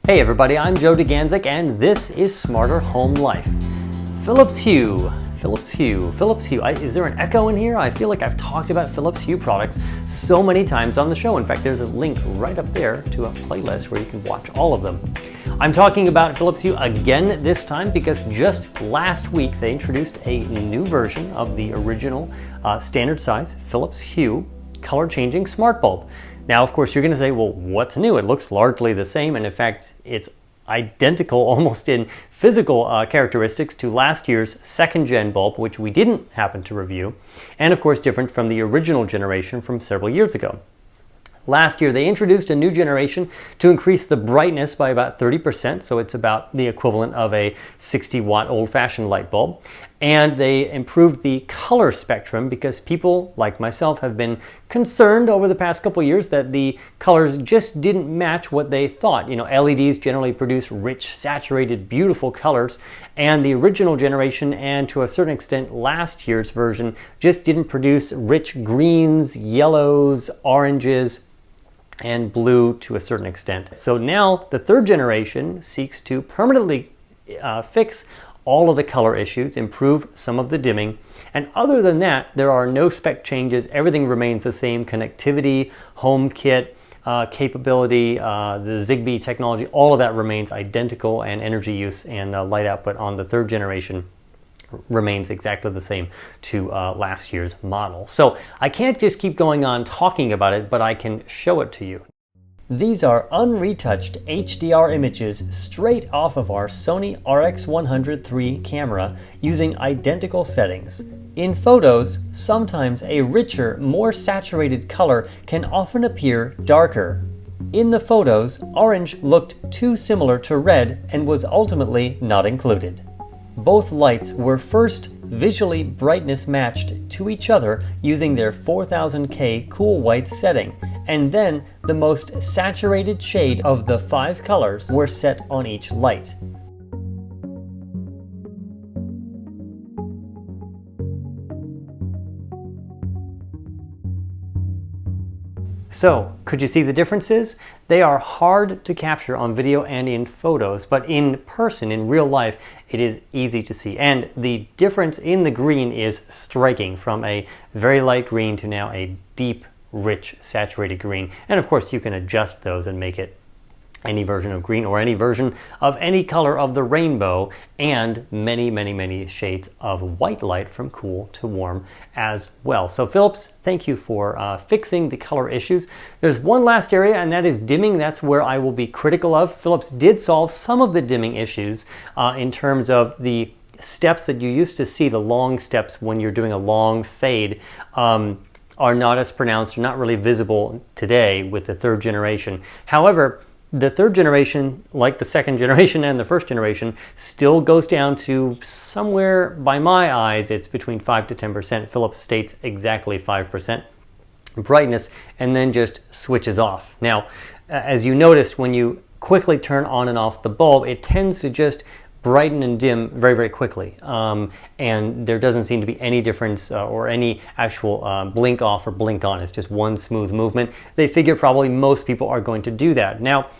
Hey everybody, I'm Joe DeGanzik and this is Smarter Home Life. Philips Hue. Is there an echo in here? I feel like I've talked about Philips Hue products so many times on the show. In fact, there's a link right up there to a playlist where you can watch all of them. I'm talking about Philips Hue again this time because just last week they introduced a new version of the original standard size Philips Hue color changing smart bulb. Now, of course, you're going to say, well, what's new? It looks largely the same, and in fact, it's identical almost in physical characteristics to last year's second gen bulb, which we didn't happen to review, and of course different from the original generation from several years ago. Last year, they introduced a new generation to increase the brightness by about 30%, so it's about the equivalent of a 60-watt old-fashioned light bulb. And they improved the color spectrum because people, like myself, have been concerned over the past couple years that the colors just didn't match what they thought. You know, LEDs generally produce rich, saturated, beautiful colors, and the original generation, and to a certain extent last year's version, just didn't produce rich greens, yellows, oranges, and blue to a certain extent. So now the third generation seeks to permanently fix all of the color issues, improve some of the dimming, and other than that, there are no spec changes. Everything remains the same: connectivity, HomeKit, capability, the Zigbee technology, all of that remains identical, and energy use and light output on the third generation remains exactly the same to last year's model. So I can't just keep going on talking about it, but I can show it to you. These are unretouched HDR images straight off of our Sony RX100 III camera using identical settings. In photos, sometimes a richer, more saturated color can often appear darker. In the photos, orange looked too similar to red and was ultimately not included. Both lights were first visually brightness matched to each other using their 4000K cool white setting, and then the most saturated shade of the 5 colors were set on each light. So, could you see the differences? They are hard to capture on video and in photos, but in person, in real life, it is easy to see. And the difference in the green is striking, from a very light green to now a deep, rich, saturated green. And of course, you can adjust those and make it any version of green or any version of any color of the rainbow, and many shades of white light from cool to warm as well. So Philips, thank you for fixing the color issues. There's one last area, and that is dimming. That's where I will be critical of. Philips did solve some of the dimming issues in terms of the steps that you used to see, the long steps when you're doing a long fade, are not as pronounced, or not really visible today with the third generation. However, the third generation, like the second generation and the first generation, still goes down to somewhere, by my eyes, it's between 5 to 10%. Philips states exactly 5% brightness, and then just switches off. Now, as you noticed, when you quickly turn on and off the bulb, it tends to just brighten and dim very quickly, and there doesn't seem to be any difference or any actual blink off or blink on. It's just one smooth movement. They figure probably most people are going to do that. Now,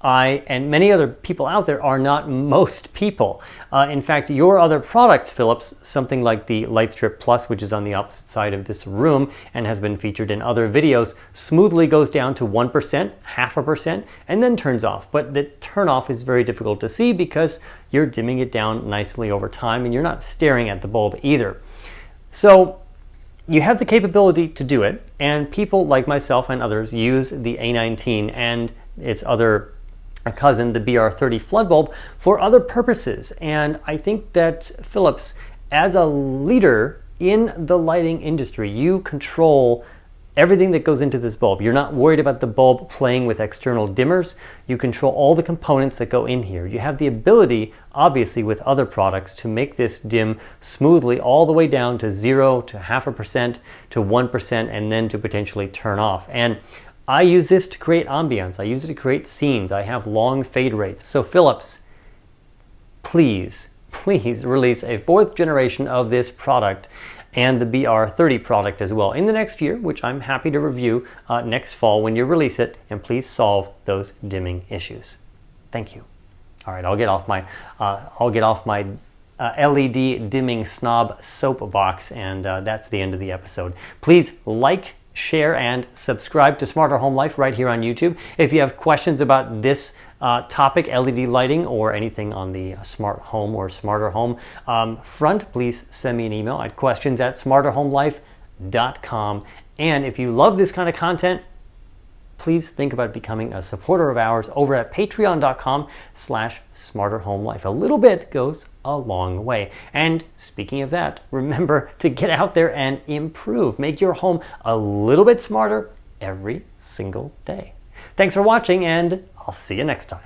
I and many other people out there are not most people. In fact, your other products, Philips, something like the Lightstrip Plus, which is on the opposite side of this room and has been featured in other videos, smoothly goes down to 1%, 0.5%, and then turns off. But the turn off is very difficult to see because you're dimming it down nicely over time and you're not staring at the bulb either. So you have the capability to do it, and people like myself and others use the A19 and its other cousin, the BR30 flood bulb, for other purposes. And I think that Philips, as a leader in the lighting industry, you control everything that goes into this bulb. You're not worried about the bulb playing with external dimmers. You control all the components that go in here. You have the ability, obviously, with other products to make this dim smoothly all the way down to 0 to 0.5% to 1%, and then to potentially turn off. And I use this to create ambiance. I use it to create scenes. I have long fade rates. So Philips, please release a 4th generation of this product and the BR30 product as well in the next year, which I'm happy to review next fall when you release it, and please solve those dimming issues. Thank you. All right, I'll get off my LED dimming snob soapbox, and that's the end of the episode. Please like, share, and subscribe to Smarter Home Life right here on YouTube. If you have questions about this topic, LED lighting, or anything on the smart home or smarter home front, please send me an email at questions@smarterhomelife.com. And if you love this kind of content, please think about becoming a supporter of ours over at patreon.com/smarterhomelife. A little bit goes a long way. And speaking of that, remember to get out there and improve. Make your home a little bit smarter every single day. Thanks for watching, and I'll see you next time.